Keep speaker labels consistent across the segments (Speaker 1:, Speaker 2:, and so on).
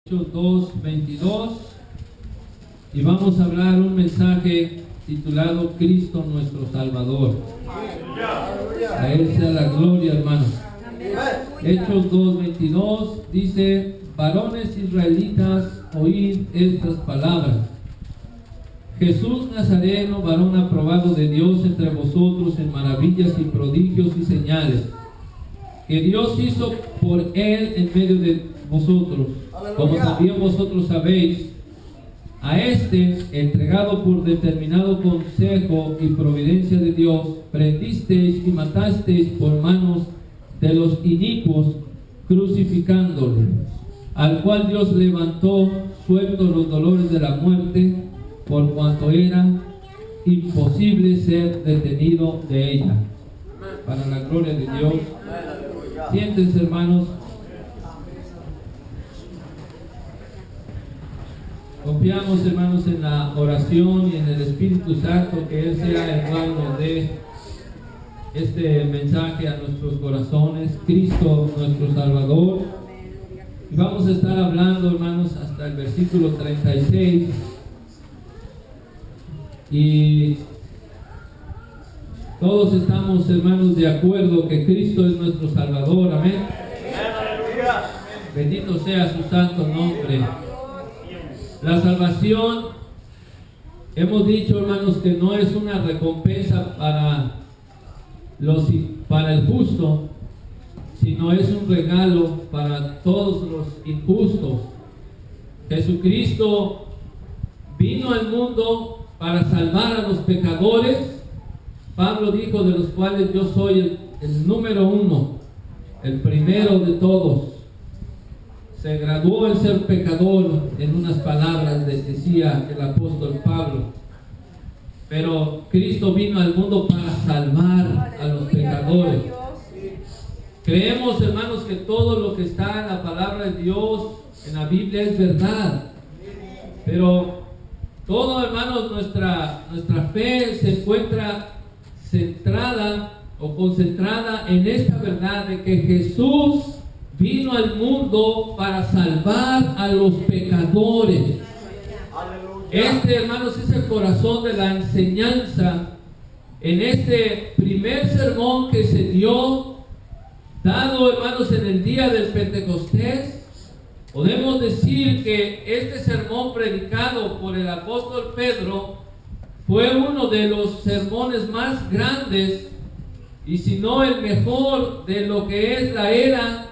Speaker 1: Hechos 2:22, y vamos a hablar un mensaje titulado Cristo nuestro Salvador. A Él sea la gloria, hermanos. Hechos 2:22 dice: varones israelitas, oíd estas palabras. Jesús Nazareno, varón aprobado de Dios entre vosotros en maravillas y prodigios y señales, que Dios hizo por Él en medio de vosotros, como también vosotros sabéis. A este, entregado por determinado consejo y providencia de Dios, prendisteis y matasteis por manos de los inicuos, crucificándole, al cual Dios levantó, suelto los dolores de la muerte, por cuanto era imposible ser detenido de ella. Para la gloria de Dios. Siéntense, hermanos. Confiamos, hermanos, en la oración y en el Espíritu Santo, que Él sea el cual nos dé este mensaje a nuestros corazones. Cristo nuestro Salvador. Y vamos a estar hablando, hermanos, hasta el versículo 36. Y todos estamos, hermanos, de acuerdo que Cristo es nuestro Salvador. Amén. Bendito sea su santo nombre. La salvación, hemos dicho, hermanos, que no es una recompensa para el justo, sino es un regalo para todos los injustos. Jesucristo vino al mundo para salvar a los pecadores. Pablo dijo: de los cuales yo soy el número uno, el primero de todos. Se graduó el ser pecador, en unas palabras decía el apóstol Pablo. Pero Cristo vino al mundo para salvar a los pecadores. Creemos, hermanos, que todo lo que está en la palabra de Dios, en la Biblia, es verdad. Pero todo, hermanos, nuestra fe se encuentra centrada o concentrada en esta verdad de que Jesús vino al mundo para salvar a los pecadores. Este, hermanos, es el corazón de la enseñanza en este primer sermón que se dio, dado, hermanos, en el día del Pentecostés. Podemos decir que este sermón predicado por el apóstol Pedro fue uno de los sermones más grandes, y si no el mejor, de lo que es la era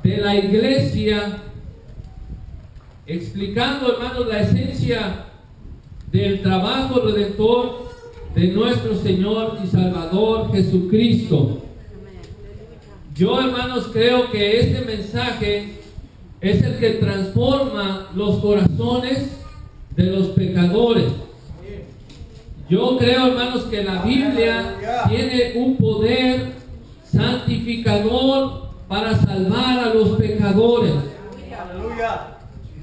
Speaker 1: de la iglesia, explicando, hermanos, la esencia del trabajo redentor de nuestro Señor y Salvador Jesucristo. Yo, hermanos, creo que este mensaje es el que transforma los corazones de los pecadores. Yo creo, hermanos, que la Biblia tiene un poder santificador para salvar a los pecadores.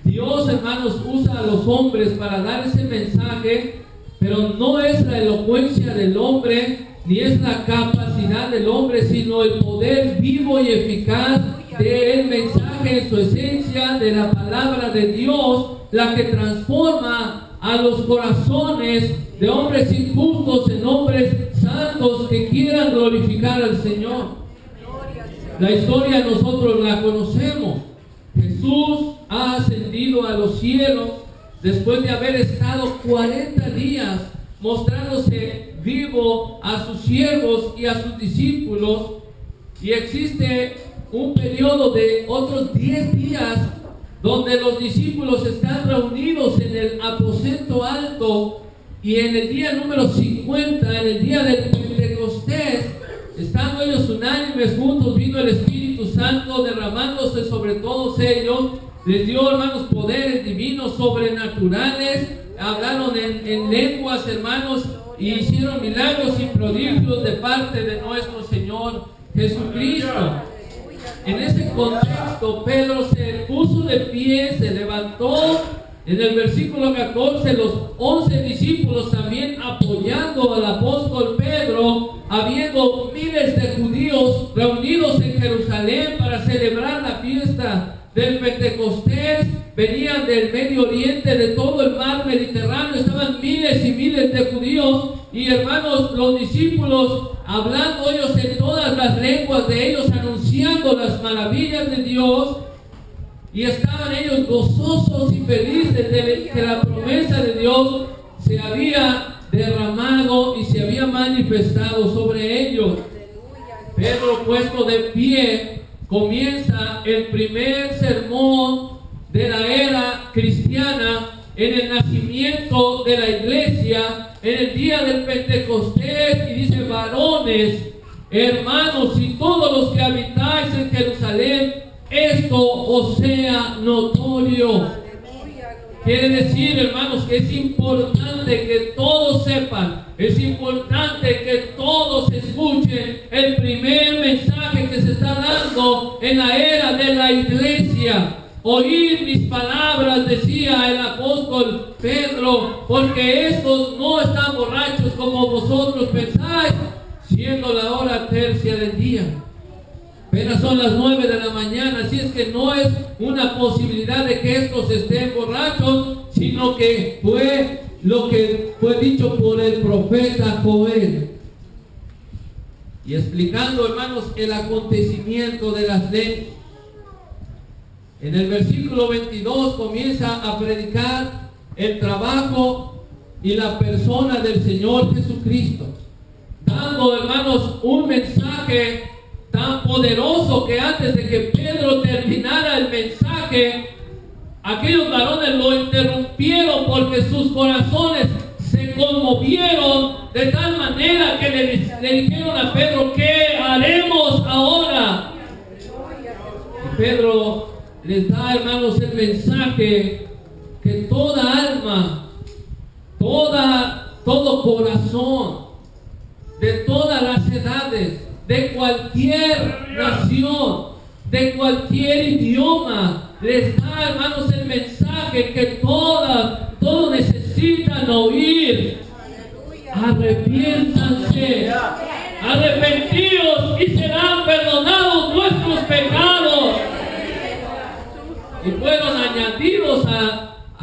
Speaker 1: Dios, hermanos, usa a los hombres para dar ese mensaje, pero no es la elocuencia del hombre, ni es la capacidad del hombre, sino el poder vivo y eficaz del mensaje en su esencia, de la palabra de Dios, la que transforma a los corazones de hombres injustos en hombres santos que quieran glorificar al Señor. La historia nosotros la conocemos. Jesús ha ascendido a los cielos después de haber estado 40 días mostrándose vivo a sus siervos y a sus discípulos, y existe un periodo de otros 10 días donde los discípulos están reunidos en el aposento alto, y en el día número 50, en el día del Pentecostés, estando ellos unánimes juntos, vino el Espíritu Santo derramándose sobre todos ellos. Les dio, hermanos, poderes divinos sobrenaturales. Hablaron en lenguas, hermanos, y hicieron milagros y prodigios de parte de nuestro Señor Jesucristo. En ese contexto, Pedro se puso de pie, se levantó. En el versículo 14, los 11 discípulos también apoyando al apóstol Pedro, habiendo miles de judíos reunidos en Jerusalén para celebrar la fiesta del Pentecostés, venían del Medio Oriente, de todo el mar Mediterráneo, estaban miles y miles de judíos, y hermanos, los discípulos, hablando ellos en todas las lenguas de ellos, anunciando las maravillas de Dios, y estaban ellos gozosos y felices de que la promesa de Dios se había derramado y se había manifestado sobre ellos. Pedro, puesto de pie, comienza el primer sermón de la era cristiana en el nacimiento de la iglesia, en el día del Pentecostés, y dice: varones, hermanos y todos los que habitáis en Jerusalén, esto os sea notorio. Quiere decir, hermanos, que es importante que todos sepan, es importante que todos escuchen el primer mensaje que se está dando en la era de la iglesia. Oíd mis palabras, decía el apóstol Pedro, porque estos no están borrachos como vosotros pensáis, siendo la hora tercia del día. Apenas son las 9 de la mañana, así es que no es una posibilidad de que estos estén borrachos, sino que fue lo que fue dicho por el profeta Joel. Y explicando, hermanos, el acontecimiento de las leyes. En el versículo 22 comienza a predicar el trabajo y la persona del Señor Jesucristo, dando, hermanos, un mensaje tan poderoso que antes de que Pedro terminara el mensaje, aquellos varones lo interrumpieron porque sus corazones se conmovieron de tal manera que le dijeron a Pedro: ¿qué haremos ahora? Y Pedro les da, hermanos, el mensaje que toda alma, todo corazón, de todas las edades, de cualquier nación, de cualquier idioma, les da, hermanos, el mensaje que todos necesitan oír. Arrepiéntanse, arrepentíos y serán perdonados vuestros pecados. Y fueron añadidos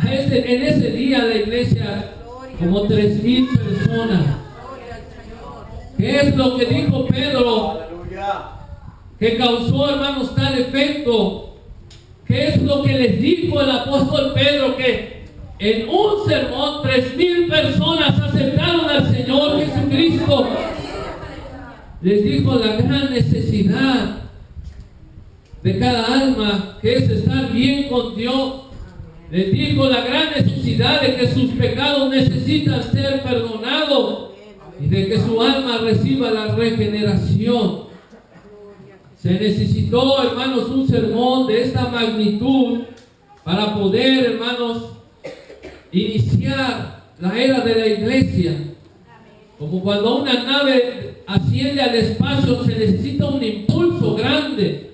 Speaker 1: en ese día a la iglesia como 3,000 personas. ¿Qué es lo que dijo Pedro que causó, hermanos, tal efecto? ¿Qué es lo que les dijo el apóstol Pedro? Que en un sermón 3,000 personas aceptaron al Señor Jesucristo. Les dijo la gran necesidad de cada alma, que es estar bien con Dios. Les dijo la gran necesidad de que sus pecados necesitan ser perdonados y de que su alma reciba la regeneración. Se necesitó, hermanos, un sermón de esta magnitud para poder, hermanos, iniciar la era de la iglesia. Como cuando una nave asciende al espacio, se necesita un impulso grande.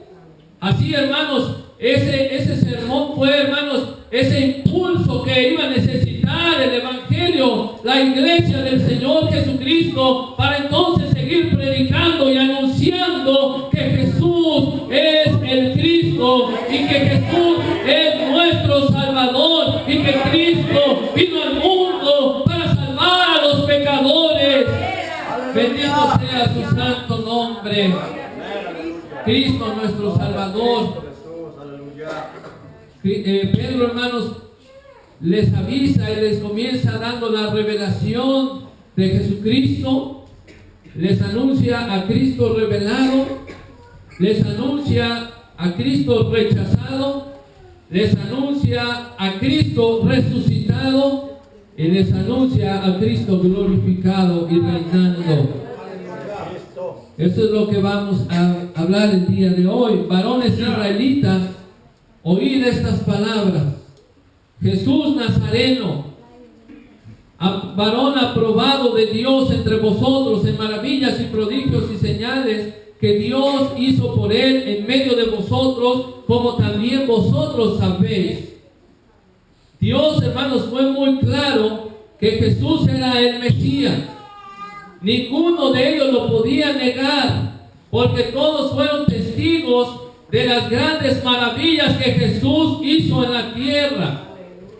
Speaker 1: Así, hermanos, ese sermón fue, hermanos, ese impulso que iba a necesitar el Evangelio, la iglesia del Señor Jesucristo, para entonces seguir predicando y anunciando que Jesús es el Cristo y que Jesús es nuestro Salvador y que Cristo vino al mundo para salvar a los pecadores. Bendito sea su santo nombre. Cristo nuestro Salvador. Pedro, hermanos, les avisa y les comienza dando la revelación de Jesucristo. Les anuncia a Cristo revelado, les anuncia a Cristo rechazado, les anuncia a Cristo resucitado y les anuncia a Cristo glorificado y reinando. Eso es lo que vamos a hablar el día de hoy. Varones israelitas, oíd estas palabras. Jesús Nazareno, varón aprobado de Dios entre vosotros en maravillas y prodigios y señales que Dios hizo por él en medio de vosotros, como también vosotros sabéis. Dios, hermanos, fue muy claro que Jesús era el Mesías. Ninguno de ellos lo podía negar, porque todos fueron testigos de las grandes maravillas que Jesús hizo en la tierra.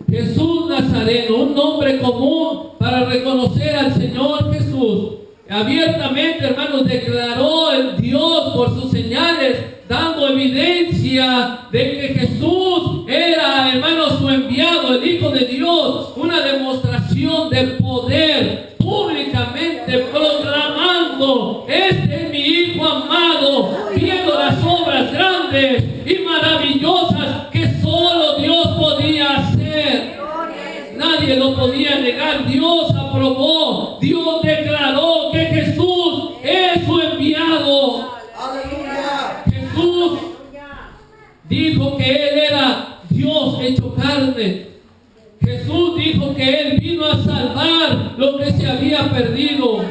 Speaker 1: Jesús Nazareno, un nombre común para reconocer al Señor Jesús. Abiertamente, hermanos, declaró el Dios por sus señales, dando evidencia de que Jesús era, hermanos, su enviado, el Hijo de Dios. Una demostración de poder, públicamente proclamando: este es mi Hijo amado, viendo las obras grandes y maravillosas que solo Dios podía hacer. Nadie lo podía negar. Dios aprobó, Dios declaró que Jesús es su enviado. Jesús dijo que Él era Dios hecho carne. Jesús dijo que Él vino a salvar lo que se había perdido.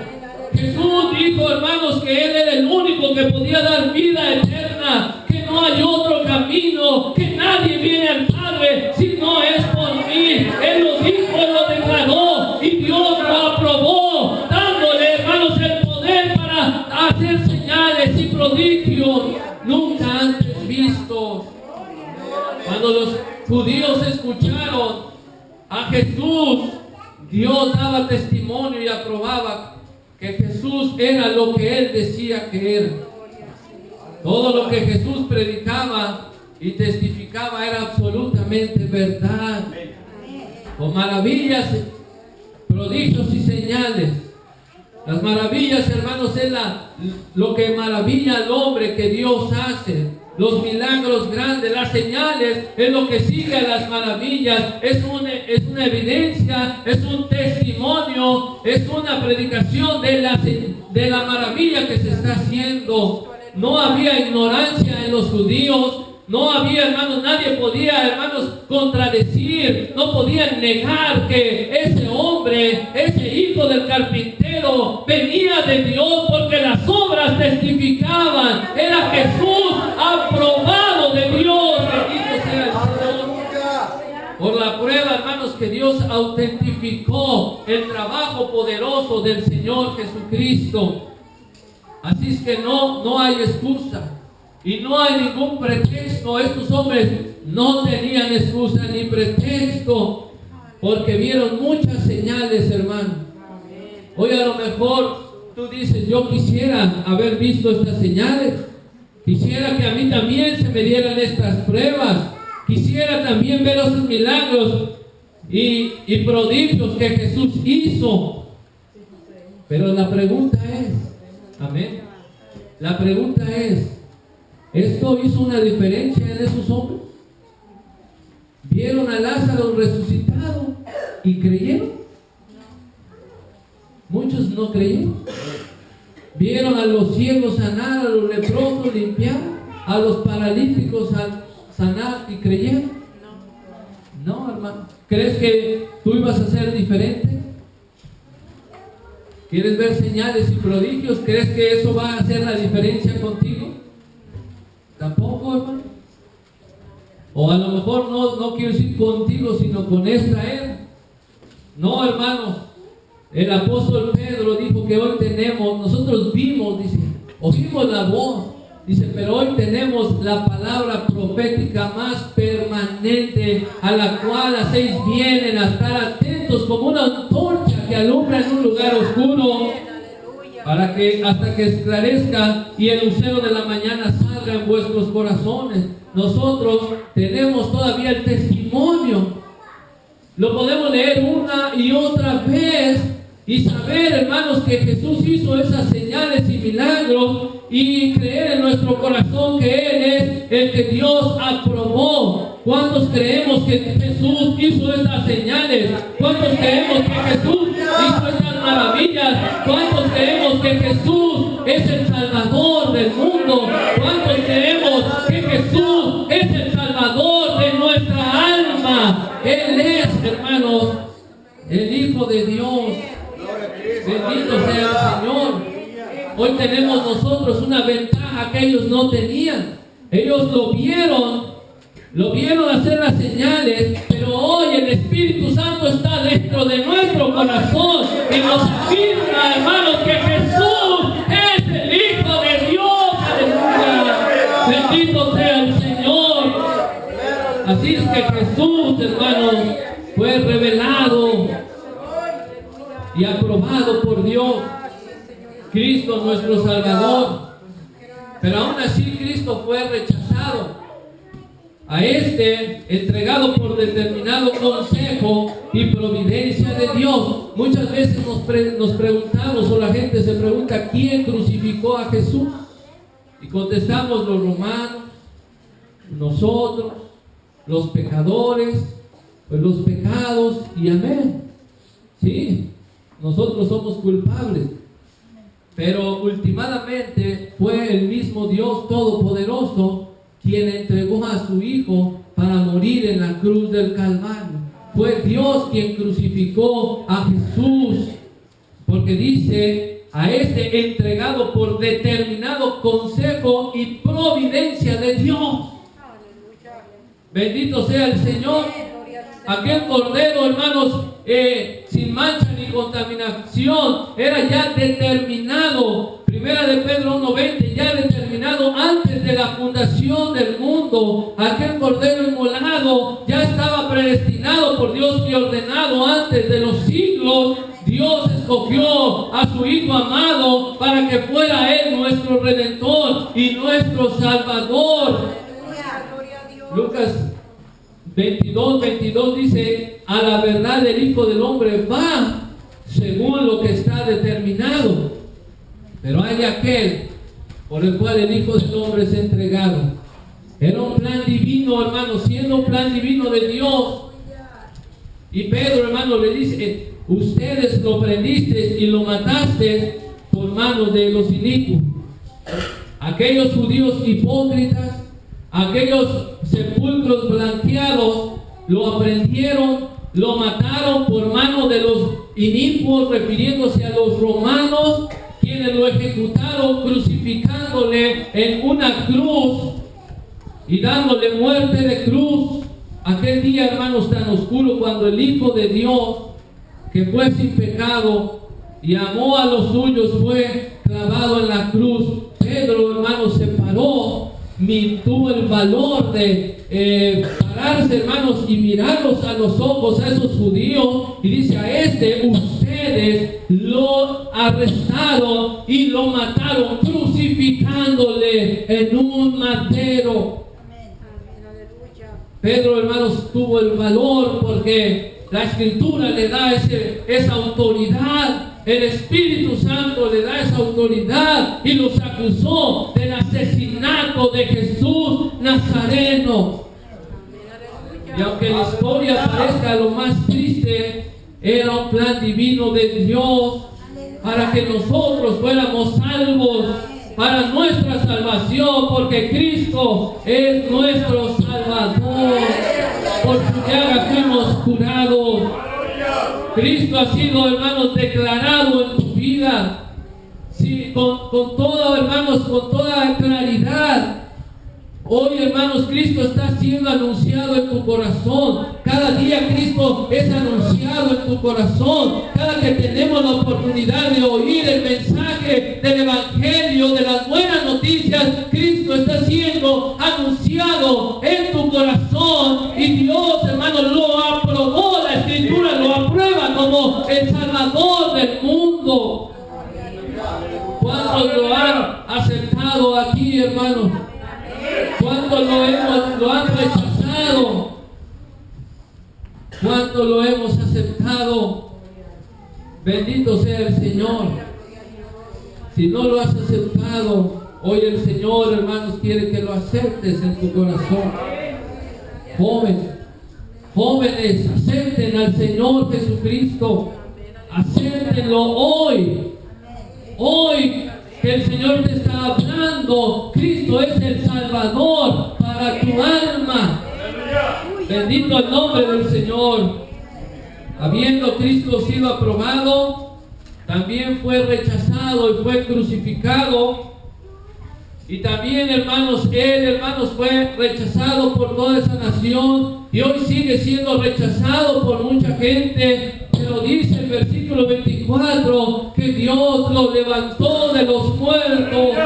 Speaker 1: Jesús dijo, hermanos, que Él era el único que podía dar vida eterna, que no hay otro camino, que nadie viene al Padre si no es por mí. Él lo dijo, Él lo declaró y Dios lo aprobó, dándole, hermanos, el poder para hacer señales y prodigios nunca antes vistos. Cuando los judíos escucharon a Jesús, Dios daba testimonio y aprobaba que Jesús era lo que Él decía que era. Todo lo que Jesús predicaba y testificaba era absolutamente verdad. Con maravillas, prodigios y señales. Las maravillas, hermanos, es lo que maravilla al hombre que Dios hace. Los milagros grandes, las señales, es lo que sigue a las maravillas. Es una evidencia, es un testimonio, es una predicación de la maravilla que se está haciendo. No había ignorancia en los judíos. No había, hermanos, nadie podía, hermanos, contradecir, no podían negar que ese hombre, ese hijo del carpintero, venía de Dios, porque las obras testificaban. Era Jesús aprobado de Dios. Bendito sea el Señor. Por la prueba, hermanos, que Dios autentificó el trabajo poderoso del Señor Jesucristo. Así es que no hay excusa. Y no hay ningún pretexto. Estos hombres no tenían excusa ni pretexto, porque vieron muchas señales, hermano. Hoy a lo mejor tú dices: yo quisiera haber visto estas señales. Quisiera que a mí también se me dieran estas pruebas. Quisiera también ver esos milagros y prodigios que Jesús hizo. Pero la pregunta es, amén, la pregunta es: ¿esto hizo una diferencia en esos hombres? ¿Vieron a Lázaro resucitado y creyeron? Muchos no creyeron. ¿Vieron a los ciegos sanar, a los leprosos limpiar, a los paralíticos sanar y creyeron? No, hermano. ¿Crees que tú ibas a ser diferente? ¿Quieres ver señales y prodigios? ¿Crees que eso va a hacer la diferencia contigo? Tampoco, hermano. O a lo mejor no quiero decir contigo, sino con Israel. No, hermano. El apóstol Pedro dijo que hoy nosotros vimos, dice, oímos la voz, dice, pero hoy tenemos la palabra profética más permanente, a la cual hacéis bien en estar atentos como una antorcha que alumbra en un lugar oscuro, para que hasta que esclarezca y el lucero de la mañana salga en vuestros corazones. Nosotros tenemos todavía el testimonio. Lo podemos leer una y otra vez y saber, hermanos, que Jesús hizo esas señales y milagros, y creer en nuestro corazón que Él es el que Dios aprobó. ¿Cuántos creemos que Jesús hizo esas señales? ¿Cuántos creemos que Jesús hizo esas maravillas? ¿Cuántos creemos que Jesús es el Salvador del mundo? ¿Cuántos creemos que Jesús es el Salvador de nuestra alma? Él es, hermanos, el Hijo de Dios. Bendito sea el Señor. Hoy tenemos nosotros una ventaja que ellos no tenían. Ellos lo vieron hacer las señales, pero hoy el Espíritu Santo está dentro de nuestro corazón y nos afirma, hermanos, que Jesús es el Hijo de Dios. Aleluya. Bendito sea que Jesús, hermanos, fue revelado y aprobado por Dios. Cristo nuestro Salvador. Pero aún así Cristo fue rechazado. A entregado por determinado consejo y providencia de Dios. Muchas veces nos preguntamos, o la gente se pregunta, ¿quién crucificó a Jesús? Y contestamos: los romanos, nosotros, los pecadores, pues los pecados, y amén. Sí, nosotros somos culpables. Pero últimamente fue el mismo Dios Todopoderoso quien entregó a su Hijo para morir en la cruz del Calvario. Fue Dios quien crucificó a Jesús, porque dice: a entregado por determinado consejo y providencia de Dios. Bendito sea el Señor. Aquel cordero, hermanos, sin mancha ni contaminación, era ya determinado. Primera de Pedro 1:20, ya determinado antes de la fundación del mundo. Aquel cordero inmolado ya estaba predestinado por Dios y ordenado antes de los siglos. Dios escogió a su Hijo amado para que fuera Él nuestro Redentor y nuestro Salvador. Lucas 22:22 dice: a la verdad el Hijo del Hombre va según lo que está determinado. Pero hay aquel por el cual el Hijo del Hombre es entregado. Era un plan divino, hermano, siendo un plan divino de Dios. Y Pedro, hermano, le dice: ustedes lo prendiste y lo mataste por manos de los inicuos. Aquellos judíos hipócritas, aquellos sepulcros blanqueados, lo aprendieron, lo mataron por mano de los inicuos, refiriéndose a los romanos, quienes lo ejecutaron crucificándole en una cruz y dándole muerte de cruz. Aquel día, hermanos, tan oscuro, cuando el Hijo de Dios, que fue sin pecado y amó a los suyos, fue clavado en la cruz, Pedro, hermanos, se paró, tuvo el valor de pararse, hermanos, y mirarlos a los ojos a esos judíos, y dice: a ustedes lo arrestaron y lo mataron crucificándole en un madero. Pedro, hermanos, tuvo el valor porque la Escritura le da esa autoridad. El Espíritu Santo le da esa autoridad y los acusó del asesinato de Jesús Nazareno. Y aunque la historia parezca lo más triste, era un plan divino de Dios para que nosotros fuéramos salvos, para nuestra salvación, porque Cristo es nuestro Salvador. Por su llaga fuimos curados. Cristo ha sido, hermanos, declarado en tu vida. Sí, con todo, hermanos, con toda claridad. Hoy, hermanos, Cristo está siendo anunciado en tu corazón. Cada día Cristo es anunciado en tu corazón. Cada que tenemos la oportunidad de oír el mensaje del Evangelio, de las buenas noticias, Cristo está siendo anunciado en tu corazón. Y Dios, hermanos, lo aprobó. La Escritura lo aprueba como el Salvador del mundo. ¿Cuántos lo han aceptado aquí, hermanos? ¿Cuánto lo han rechazado? ¿Cuánto lo hemos aceptado? Bendito sea el Señor. Si no lo has aceptado, hoy el Señor, hermanos, quiere que lo aceptes en tu corazón. Jóvenes, acepten al Señor Jesucristo. Acéptenlo hoy. Hoy que el Señor te está hablando. Cristo es el Salvador para tu alma. Bendito el nombre del Señor. Habiendo Cristo sido aprobado, también fue rechazado y fue crucificado. Y también, hermanos, Él, fue rechazado por toda esa nación y hoy sigue siendo rechazado por mucha gente. Pero dice el versículo 24 que Dios lo levantó de los muertos.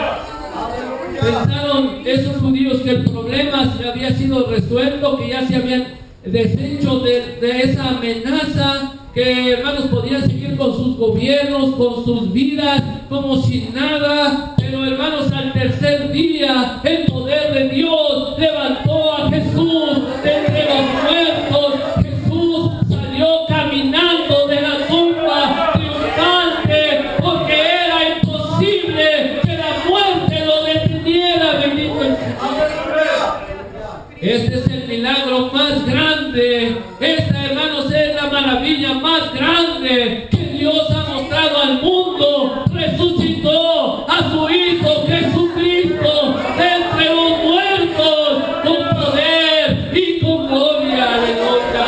Speaker 1: Pensaron esos judíos que el problema se había sido resuelto, que ya se habían deshecho de esa amenaza, que hermanos podían seguir con sus gobiernos, con sus vidas, como sin nada. Pero hermanos, al tercer día, el poder de Dios levantó a Jesús de entre los muertos. Jesús salió caminando de la tumba triunfante, porque era imposible que la muerte lo deteniera. Bendito el Señor. Este es el milagro más grande. Esta, hermanos, es la maravilla más grande que Dios ha mostrado al mundo. Resucitó a su Hijo Jesucristo de entre los muertos con poder y con gloria. Aleluya.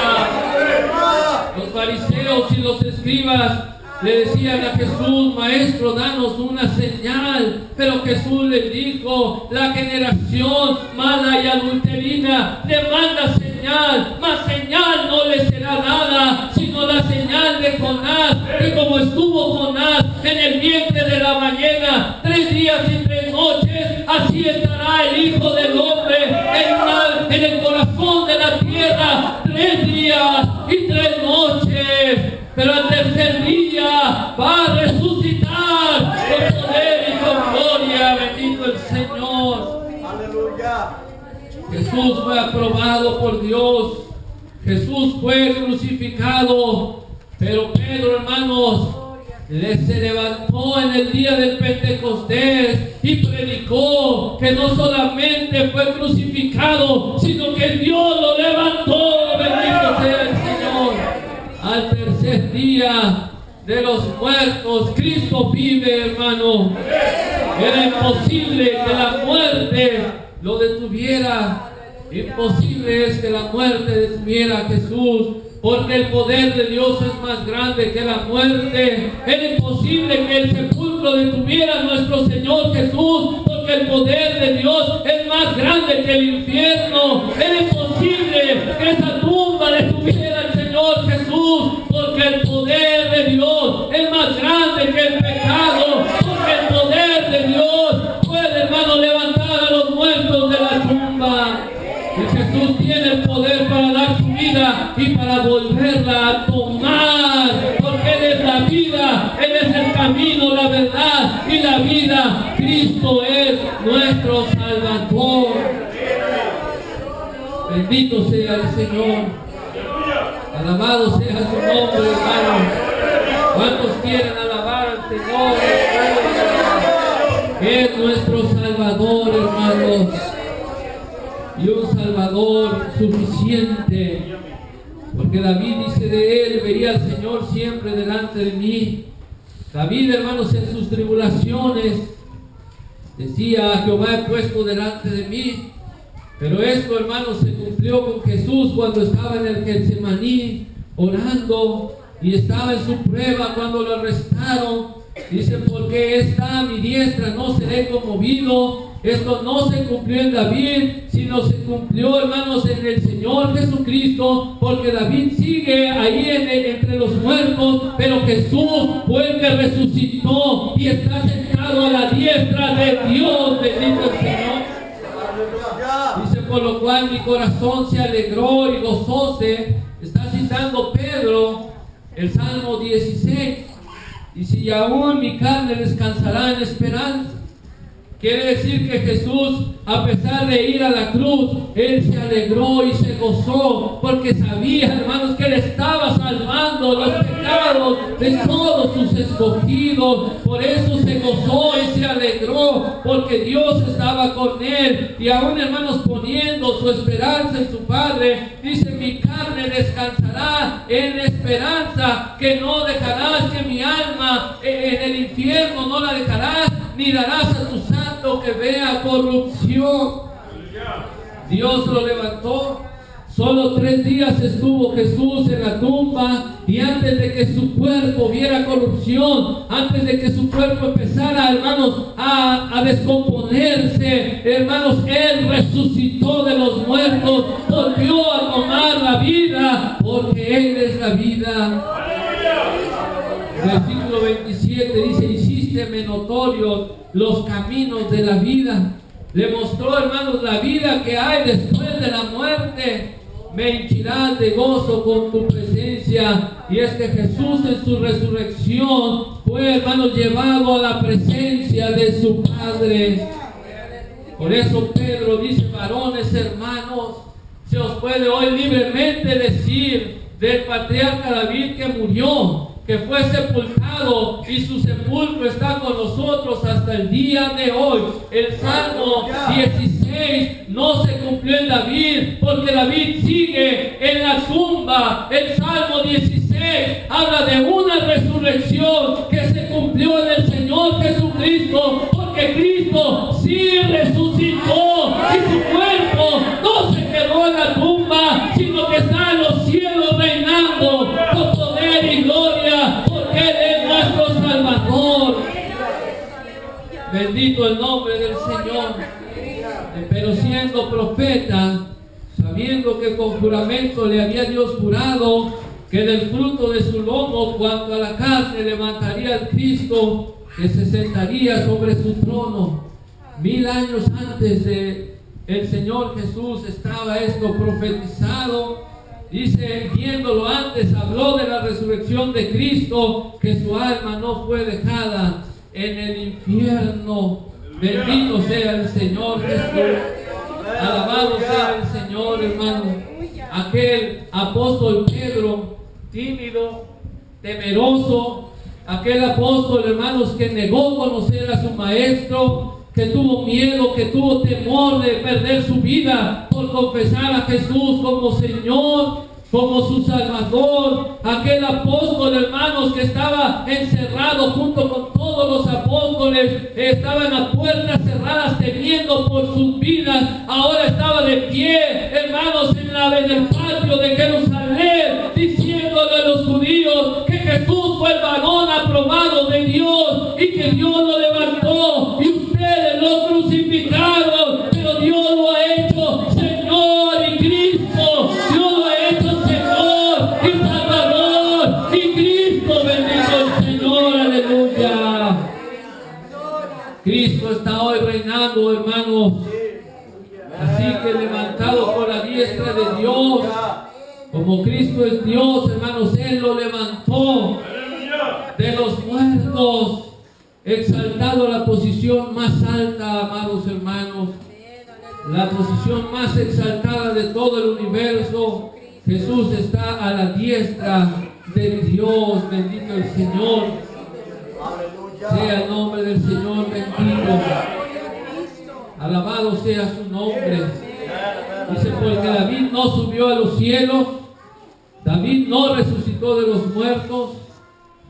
Speaker 1: Los fariseos y los escribas le decían a Jesús: Maestro, danos una señal. Pero Jesús les dijo: la generación mala y adulterina demanda señal, mas señal no les será dada, sino la señal de Jonás, que como estuvo Jonás en el vientre de la ballena 3 días y 3 noches, así estará el Hijo del Hombre en el corazón de la tierra 3 días y 3 noches. Pero al tercer día va a resucitar con poder y con gloria. Bendito el Señor. Aleluya. Jesús fue aprobado por Dios. Jesús fue crucificado. Pero Pedro, hermanos, se levantó en el día del Pentecostés y predicó que no solamente fue crucificado, sino que Dios lo levantó. Bendito sea el Señor. Al tercer día de los muertos, Cristo vive, hermano. Era imposible que la muerte lo detuviera. Imposible es que la muerte detuviera a Jesús, porque el poder de Dios es más grande que la muerte. Era imposible que el sepulcro detuviera a nuestro Señor Jesús, porque el poder de Dios es más grande que el infierno. Era imposible que esa tumba detuviera al Señor Jesús, porque el poder de Dios es más grande que el pecado, porque el poder de Dios puede, hermano, levantar a los muertos de la tumba. Y Jesús tiene el poder para dar su vida y para volverla a tomar, porque Él es la vida, Él es el camino, la verdad y la vida. Cristo es nuestro Salvador. Bendito sea el Señor. Alabado sea su nombre, hermano. ¿Cuántos quieren alabar al Señor? Es nuestro Salvador, hermanos. Y un Salvador suficiente, porque David dice de él: vería al Señor siempre delante de mí. David, hermanos, en sus tribulaciones decía: Jehová he puesto delante de mí. Pero esto, hermanos, se cumplió con Jesús cuando estaba en el Getsemaní orando y estaba en su prueba cuando lo arrestaron. Dice: porque está a mi diestra, no seré conmovido. Esto no se cumplió en David, sino se cumplió, hermanos, en el Señor Jesucristo, porque David sigue ahí entre los muertos, pero Jesús fue el que resucitó y está sentado a la diestra de Dios. Bendito el Señor. Dice: por lo cual mi corazón se alegró y gozóse. Está citando Pedro el Salmo 16. Dice: y aún mi carne descansará en esperanza. Quiere decir que Jesús, a pesar de ir a la cruz, Él se alegró y se gozó, porque sabía, hermanos, que Él estaba salvando los pecados de todos sus escogidos. Por eso se gozó y se alegró, porque Dios estaba con Él. Y aún, hermanos, poniendo su esperanza en su Padre, dice: mi carne descansará en esperanza, que no dejarás que mi alma en el infierno, no la dejarás, ni darás a tu santo que vea corrupción. Dios lo levantó. Solo 3 días estuvo Jesús en la tumba, y antes de que su cuerpo viera corrupción, antes de que su cuerpo empezara, hermanos, a descomponerse, hermanos, Él resucitó de los muertos, volvió a tomar la vida, porque Él es la vida. Versículo 27 dice: hicísteme notorios los caminos de la vida. Le mostró, hermanos, la vida que hay después de la muerte. me henchirás de gozo con tu presencia. Y es que Jesús en su resurrección fue, hermanos, llevado a la presencia de su Padre. Por eso Pedro dice: varones hermanos, se os puede hoy libremente decir del patriarca David, que murió, que fue sepultado, y su sepulcro está con nosotros hasta el día de hoy. El Salmo 16 no se cumplió en David, porque David sigue en la tumba. El Salmo 16 habla de una resurrección que se cumplió en el Señor Jesucristo, porque Cristo sí resucitó, y su cuerpo no se quedó en la tumba, sino que está en los cielos reinando con poder y gloria, porque Él es nuestro Salvador. Bendito el nombre del Señor. Pero siendo profeta, sabiendo que con juramento le había Dios jurado que del fruto de su lomo, cuanto a la carne, levantaría al Cristo que se sentaría sobre su trono. 1000 años antes de el Señor Jesús estaba esto profetizado. Dice, viéndolo antes, habló de la resurrección de Cristo, que su alma no fue dejada en el infierno. Bendito sea el Señor Jesús. Alabado sea el Señor, hermano. Aquel apóstol Pedro, tímido, temeroso, aquel apóstol, hermanos, que negó conocer a su maestro, que tuvo miedo, que tuvo temor de perder su vida por confesar a Jesús como Señor, como su Salvador. Aquel apóstol, hermanos, que estaba encerrado junto con todos los apóstoles, estaba en las puertas cerradas temiendo por sus vidas, ahora estaba de pie, hermanos, en el patio de Jerusalén, diciéndole a los judíos que Jesús fue el varón aprobado de Dios y que Dios lo levantó y ustedes lo crucificaron, pero Dios lo ha hecho Señor y Cristo. Dios lo ha hecho Señor y Salvador y Cristo. Bendito el Señor, aleluya. Cristo está hoy reinando, hermanos. Así que levantado por la diestra de Dios, como Cristo es Dios, hermanos, Él lo levantó de los muertos, exaltado a la posición más alta, amados hermanos, la posición más exaltada de todo el universo. Jesús está a la diestra de Dios. Bendito el Señor. Sea el nombre del Señor bendito. Alabado sea su nombre. Dice, porque David no subió a los cielos, David no resucitó de los muertos.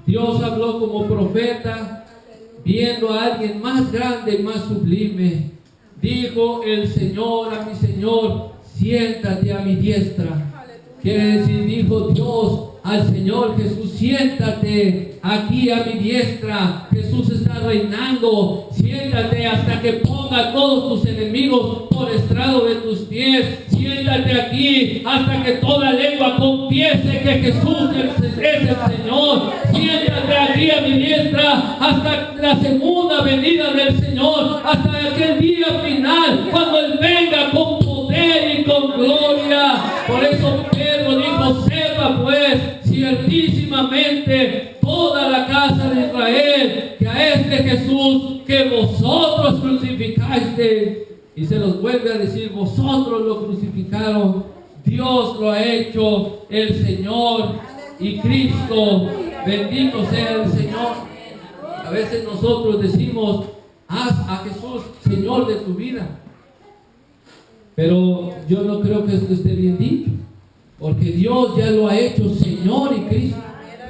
Speaker 1: Dios habló como profeta, viendo a alguien más grande y más sublime. Dijo el Señor a mi Señor: siéntate a mi diestra. Quiere decir, dijo Dios al Señor Jesús: siéntate aquí a mi diestra. Jesús está reinando. Siéntate hasta que ponga a todos tus enemigos por estrado de tus pies. Siéntate aquí hasta que toda lengua confiese que Jesús es el Señor. Siéntate aquí a mi diestra hasta la segunda venida del Señor, hasta aquel día final, cuando Él venga con poder y con gloria. Por eso Pedro dijo: sepa pues ciertísimamente toda la casa de Israel que a este Jesús que vosotros crucificaste. Y se los vuelve a decir: vosotros lo crucificaron, Dios lo ha hecho el Señor y Cristo. Bendito sea el Señor. A veces nosotros decimos: haz a Jesús Señor de tu vida. Pero yo no creo que esto esté bien dicho, porque Dios ya lo ha hecho Señor y Cristo.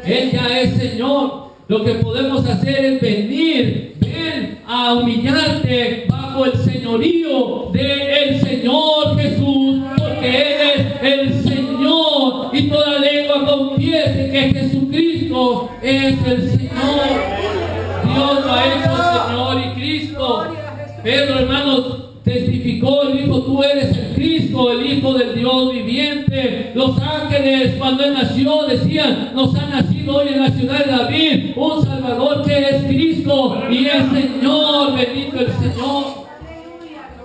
Speaker 1: Él ya es Señor. Lo que podemos hacer es venir, ven a humillarte bajo el señorío del Señor Jesús, porque Él es el Señor, y toda lengua confiese que Jesucristo es el Señor. Dios lo ha hecho Señor y Cristo. Pedro, hermanos, testificó y dijo: tú eres el Cristo, el Hijo del Dios viviente. Los ángeles, cuando Él nació, decían: nos ha nacido hoy en la ciudad de David un Salvador que es Cristo y es Señor. Bendito el Señor.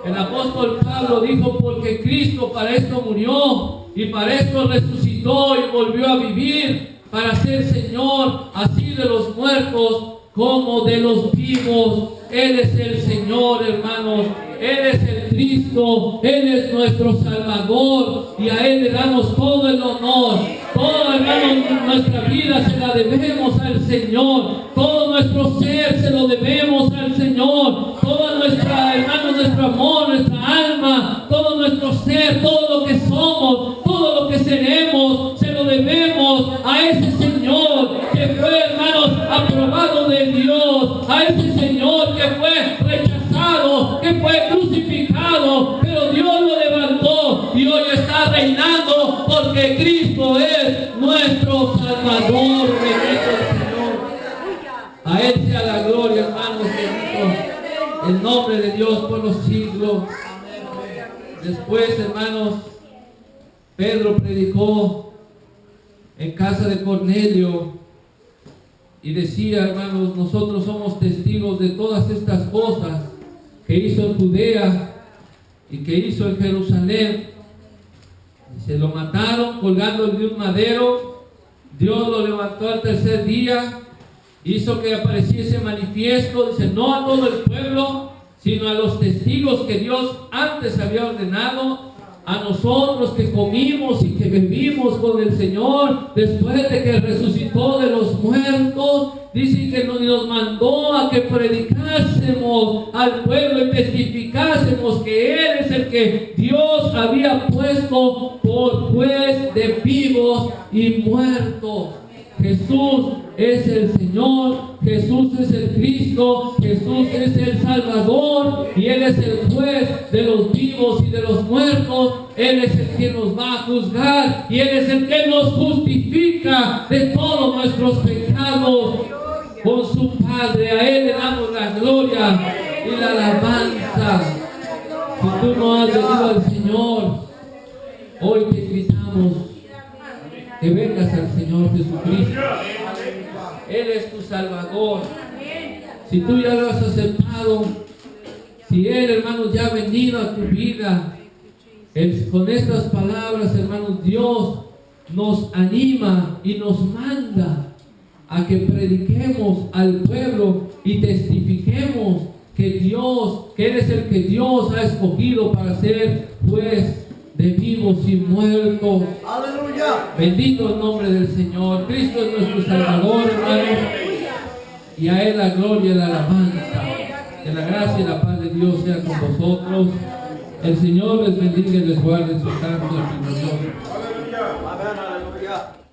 Speaker 1: El apóstol Pablo dijo: porque Cristo para esto murió, y para esto resucitó y volvió a vivir, para ser Señor así de los muertos como de los vivos. Él es el Señor, hermanos. Él es el Cristo, Él es nuestro Salvador, y a Él le damos todo el honor. Todo, hermanos, nuestra vida se la debemos al Señor. Todo nuestro ser se lo debemos al Señor. Toda nuestra, hermanos, nuestro amor, nuestra alma, todo nuestro ser, todo lo que somos, todo lo que seremos, se lo debemos a ese Señor que fue, hermanos, aprobado de Dios, a ese Señor que fue rechazado, que fue crucificado, pero Dios lo levantó y hoy está reinando porque Cristo es nuestro Salvador. Bendito el Señor. A Él sea la gloria, hermanos, bendito el nombre de Dios por los siglos. Después, hermanos, Pedro predicó en casa de Cornelio y decía, hermanos, nosotros somos testigos de todas estas cosas que hizo en Judea y que hizo en Jerusalén. Y se lo mataron colgándolo de un madero. Dios lo levantó al tercer día, hizo que apareciese manifiesto, dice, no a todo el pueblo, sino a los testigos que Dios antes había ordenado, a nosotros que comimos y que bebimos con el Señor después de que resucitó de los muertos. Dice que nos mandó a que predicásemos al pueblo y testificásemos que Él es el que Dios había puesto por juez de vivos y muertos. Jesús es el Señor, Jesús es el Cristo, Jesús es el Salvador y Él es el juez de los vivos y de los muertos. Él es el que nos va a juzgar y Él es el que nos justifica de todos nuestros pecados con su Padre. A Él le damos la gloria y la alabanza. Si tú no has venido al Señor, hoy te invitamos que vengas al Señor Jesucristo. Él es tu Salvador. Si tú ya lo has aceptado, si Él, hermanos, ya ha venido a tu vida, con estas palabras, hermanos, Dios nos anima y nos manda a que prediquemos al pueblo y testifiquemos que Dios, que Él es el que Dios ha escogido para ser juez de vivos y muertos. ¡Aleluya! Bendito el nombre del Señor. Cristo es nuestro Salvador, hermanos, y a Él la gloria y la alabanza. Que la gracia y la paz de Dios sea con vosotros. El Señor les bendiga y les guarde en su santo y glorioso.
Speaker 2: Aleluya. Amén, aleluya.